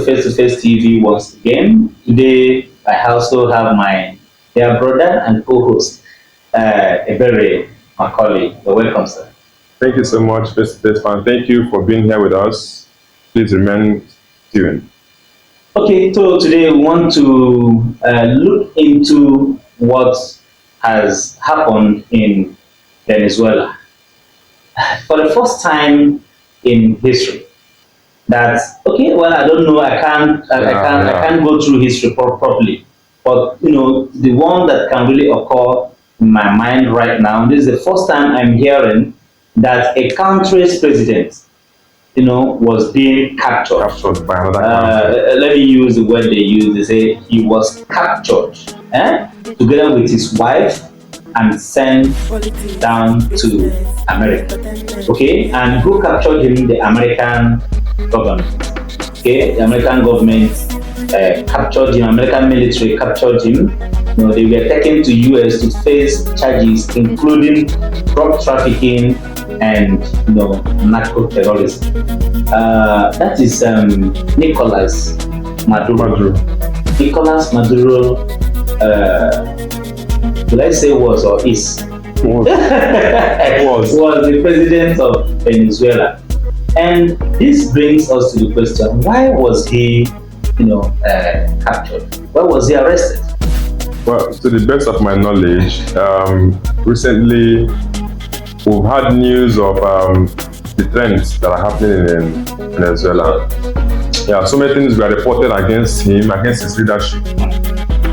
Face-to-Face TV once again. Today, I also have my dear brother and co-host, Ebere Macaulay. You're welcome, sir. Thank you so much, Face fan. Thank you for being here with us. Please remain tuned. Okay, so today we want to look into what has happened in Venezuela. For the first time in history, that's okay. Well, I don't know. I can't go through history properly. But the one that can really occur in my mind right now. This is the first time I'm hearing that a country's president, was being captured. Captured by another country. Let me use the word they use. They say he was captured, together with his wife, and sent down to America. Okay, and who captured him? The American government. Okay, the American government captured him. American military captured him. They were taken to US to face charges including drug trafficking and narco terrorism. That is Nicolas Maduro. Nicolas Maduro. Did I say was or is? Was the president of Venezuela. And this brings us to the question: why was he, captured? Why was he arrested? Well, to the best of my knowledge, recently we've had news of the trends that are happening in Venezuela. Yeah, so many things were reported against him, against his leadership.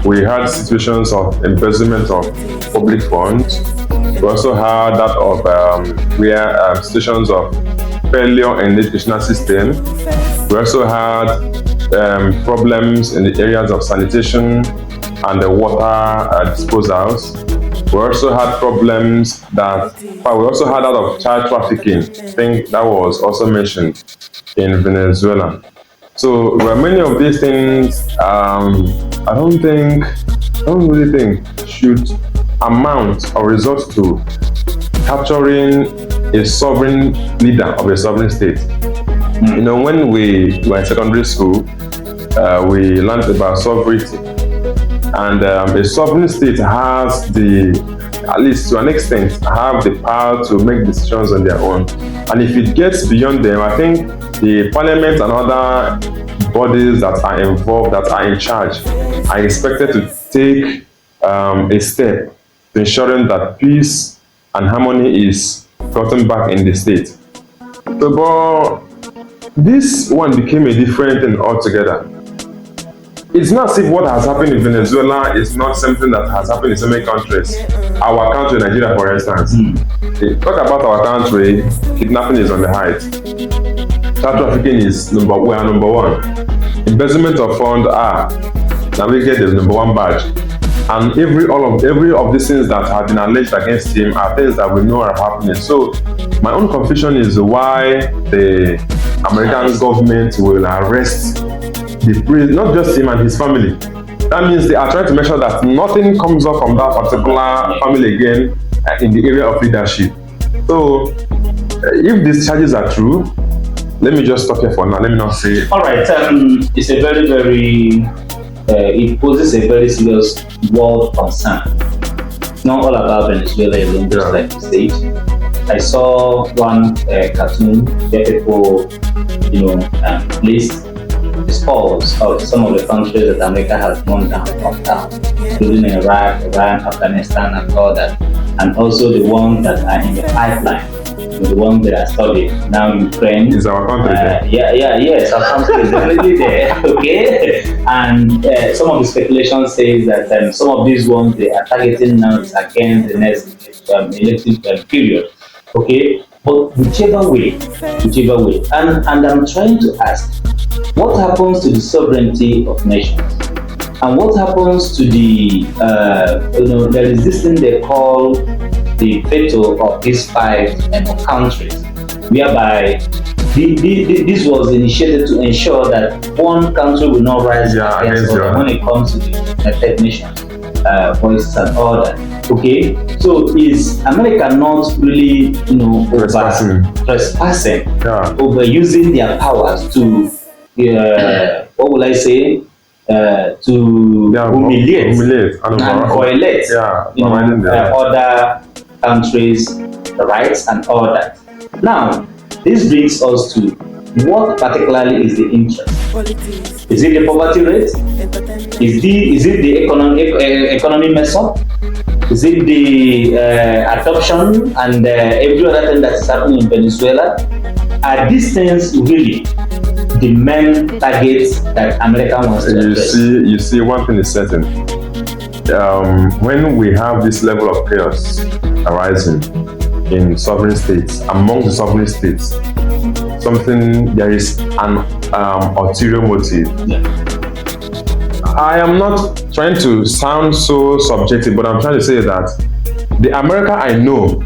We had situations of embezzlement of public funds. We also had that of situations of failure in the educational system. We also had problems in the areas of sanitation and the water disposals. We also had problems we also had that of child trafficking. I think that was also mentioned in Venezuela. So many of these things I don't really think should amount or result to capturing a sovereign leader of a sovereign state. When we were in secondary school, we learned about sovereignty. And a sovereign state has at least to an extent, have the power to make decisions on their own. And if it gets beyond them, I think the parliament and other bodies that are involved, that are in charge, are expected to take a step to ensuring that peace and harmony is gotten back in the state. So, but this one became a different thing altogether. It's not as if what has happened in Venezuela is not something that has happened in so many countries. Our country, Nigeria, for instance. Talk about our country, kidnapping is on the height. Child trafficking is number one. Embezzlement of funds now we get the number one badge. And every of these things that have been alleged against him are things that we know are happening. So my own confusion is why the American government will arrest the priest, not just him and his family. That means they are trying to make sure that nothing comes up from that particular family again in the area of leadership. So if these charges are true, let me just stop here for now. Let me not say. All right. It's a very, very. It poses a very serious world concern. It's not all about Venezuela alone, just like you said. I saw one cartoon where people, list the spoils of some of the countries that America has gone down, including Iraq, Iran, Afghanistan, and all that, and also the ones that are in the pipeline. The ones that are studied now. Ukraine is our country. Yes, our country is definitely there. Okay, and some of the speculation says that some of these ones they are targeting now is against the next elective period. Okay, but whichever way, and I'm trying to ask, what happens to the sovereignty of nations? And what happens to the there is this thing they call the veto of these five countries, whereby this was initiated to ensure that one country will not rise against other when it comes to the United Nations voices and all that. Okay, so is America not really trespassing over using their powers to what will I say, to humiliate and violate, yeah, other countries' rights and all that. Now, this brings us to what particularly is the interest? Is it the poverty rate? Is it the economy mess up? Is it the adoption and every other thing that is happening in Venezuela? Are these things really the main targets that America wants to address? You see, one thing is certain. When we have this level of chaos arising in sovereign states, among the sovereign states, there is an ulterior motive. Yeah. I am not trying to sound so subjective, but I'm trying to say that the America I know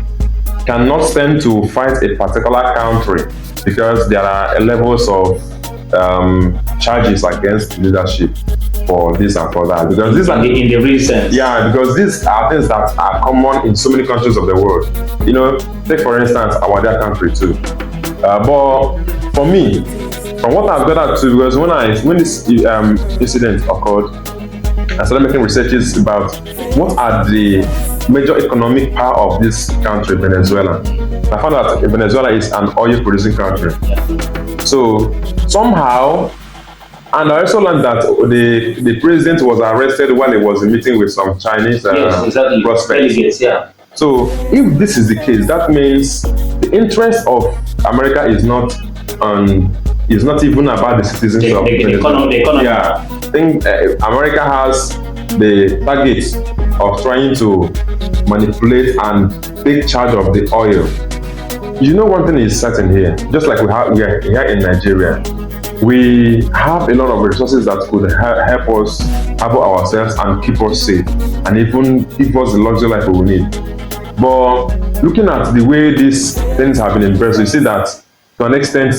cannot stand to fight a particular country because there are levels of charges against leadership for this and for that. Because these are in the recent. Yeah, because these are things that are common in so many countries of the world. You know, take for instance our dear country too. But for me, from what I've gathered too, because when this incident occurred, I started making researches about what are the major economic power of this country, Venezuela. I found out Venezuela is an oil-producing country. So somehow, and I also learned that the president was arrested while he was meeting with some Chinese prospects. Delegates, yeah. So if this is the case, that means the interest of America is not even about the citizens of Venezuela. The economy. Yeah, I think America has the target of trying to manipulate and take charge of the oil. You know, one thing is certain here, just like we are here in Nigeria, we have a lot of resources that could help us have ourselves and keep us safe, and even give us the luxury life we need. But looking at the way these things have been embraced, you see that to an extent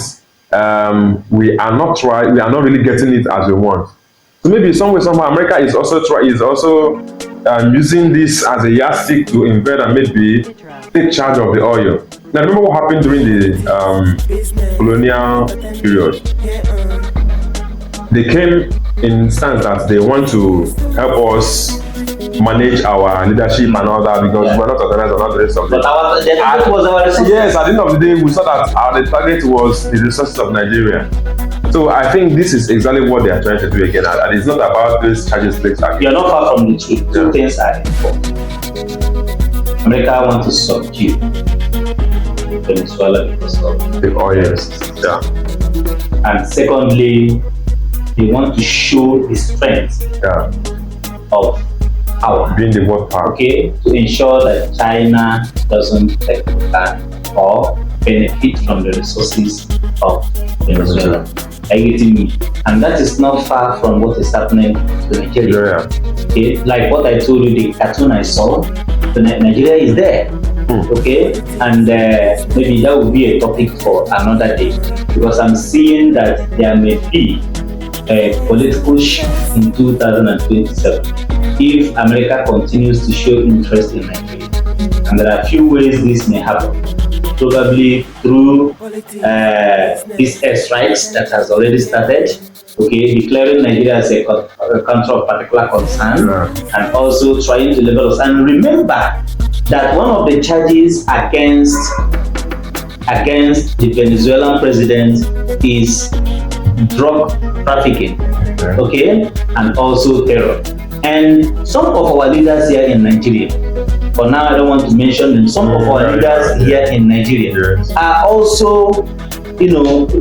we are not really getting it as we want. So maybe somehow America is also using this as a yardstick to invade and maybe take charge of the oil. Now remember what happened during the colonial period. They came in stance that they want to help us manage our leadership and all that because we're not organized or not the rest of it. But the target was our resources. Yes, at the end of the day, we saw that the target was the resources of Nigeria. So I think this is exactly what they are trying to do again, and it's not about these charges placed again. You're not far from the truth. Two things are important. America wants to subdue Venezuela because of the oil. Yeah. And secondly, they want to show the strength of power. Being the world power. Okay, to ensure that China doesn't take that or benefit from the resources of Venezuela. Are you getting me? And that is not far from what is happening to Nigeria. Okay, like what I told you, the cartoon I saw, Nigeria is there. Okay, and maybe that will be a topic for another day because I'm seeing that there may be a political shift in 2027 if America continues to show interest in Nigeria. And there are a few ways this may happen. Probably through these airstrikes that has already started, okay, declaring Nigeria as a country of particular concern, and also trying to level us. And remember that one of the charges against the Venezuelan president is drug trafficking, okay, and also terror. And some of our leaders here in Nigeria, for now I don't want to mention them, some of our leaders here in Nigeria are also,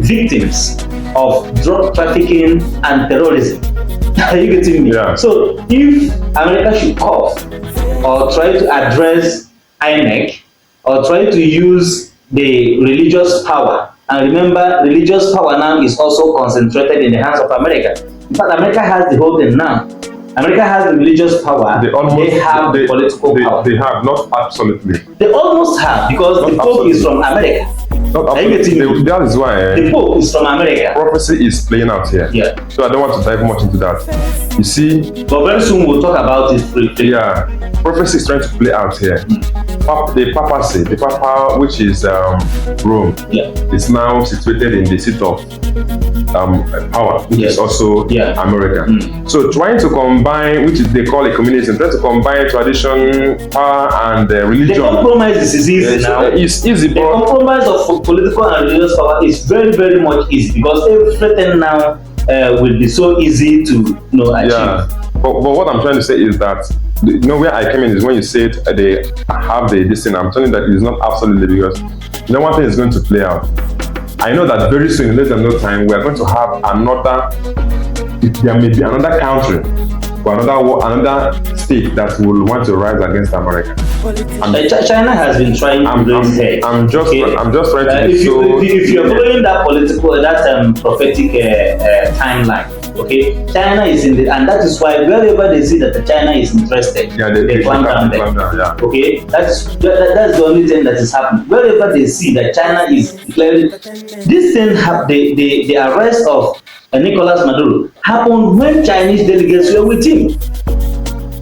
victims of drug trafficking and terrorism. Are you getting me? Yeah. So if America should call or try to address INEC or try to use the religious power, and remember, religious power now is also concentrated in the hands of America. In fact, America has the whole thing now. America has the religious power. They have the political power. They have, not absolutely. They almost have, because the Pope is from America. That is why the Pope is from America. Prophecy is playing out here. Yeah. So I don't want to dive much into that. You see. But very soon we'll talk about it briefly. Yeah. Prophecy is trying to play out here. the papacy, the papa, which is Rome, is now situated in the seat of power, which is also America. So trying to combine, which is they call it communism, trying to combine tradition, power, and religion. The compromise is easy now. It's easy, the but compromise of political and religious power is very, very much easy because everything now will be so easy to achieve. Yeah, but what I'm trying to say is that where I came in is when you said they have this thing. I'm telling you that it is not absolutely, because one thing is going to play out. I know that very soon, in less than no time, we are going to have there may be another country or another state that will want to rise against America. China has been trying to raise head. I'm just trying to if you're following that prophetic timeline, okay, China is in and that is why wherever they see that China is interested, they clamp down there. Okay, that's the only thing that is happening. Wherever they see that China is declaring this thing, the arrest of Nicolas Maduro happened when Chinese delegates were with him.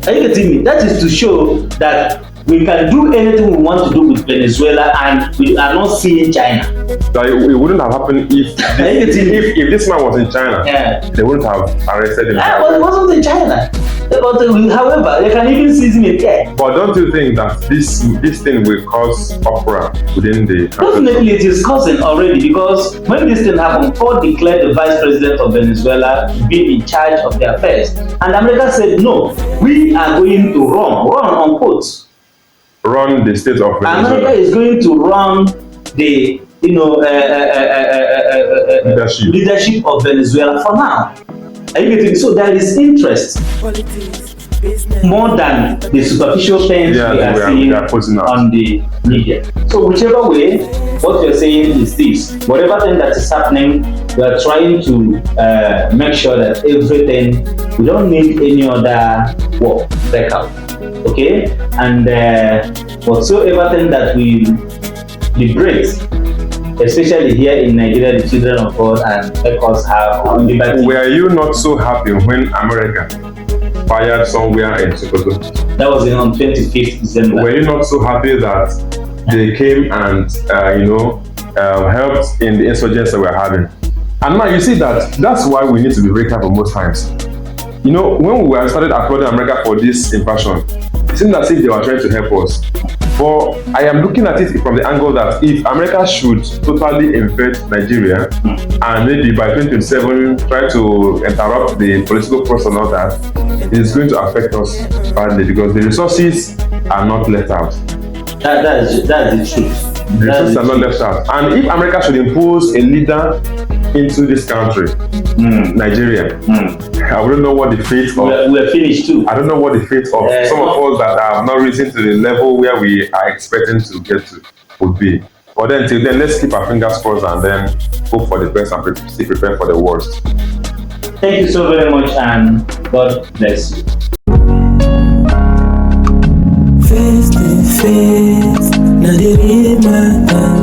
Are you getting me? That is to show that we can do anything we want to do with Venezuela, and we are not seeing China. It wouldn't have happened if this man was in China. They wouldn't have arrested him. Well, it wasn't in China. However, they can even seize me there. But don't you think that this thing will cause uproar within the country? Definitely, it is causing already, because when this thing happened, Ford declared the vice president of Venezuela to be in charge of their affairs, and America said, "No, we are going to run unquote. Run the state of Venezuela. America is going to run the leadership of Venezuela for now." Are you getting? So there is interest more than the superficial things we are seeing on the media. So whichever way, what you're saying is this: whatever thing that is happening, we are trying to make sure that everything, we don't need any other war breakout. Okay, and whatsoever thing that we liberate, especially here in Nigeria, the children of God, and make us have our liberty. Were you not so happy when America fired somewhere in Sokoto? That was on 25th December. Were you not so happy that they came and helped in the insurgents that we're having? And now you see that's why we need to be very careful most times. When we started applauding America for this invasion, it seemed as if they were trying to help us. But I am looking at it from the angle that if America should totally invade Nigeria and maybe by 2027 try to interrupt the political process and all that, it is going to affect us badly because the resources are not left out. That is the truth. The resources are not left out. And if America should impose a leader into this country, Nigeria, I wouldn't know what the fate of... We're finished too. I don't know what the fate of some of us that have not risen to the level where we are expecting to get to would be. But then till then, let's keep our fingers crossed and then hope for the best and stay prepared for the worst. Thank you so very much, and God bless you. Face to face, now they read my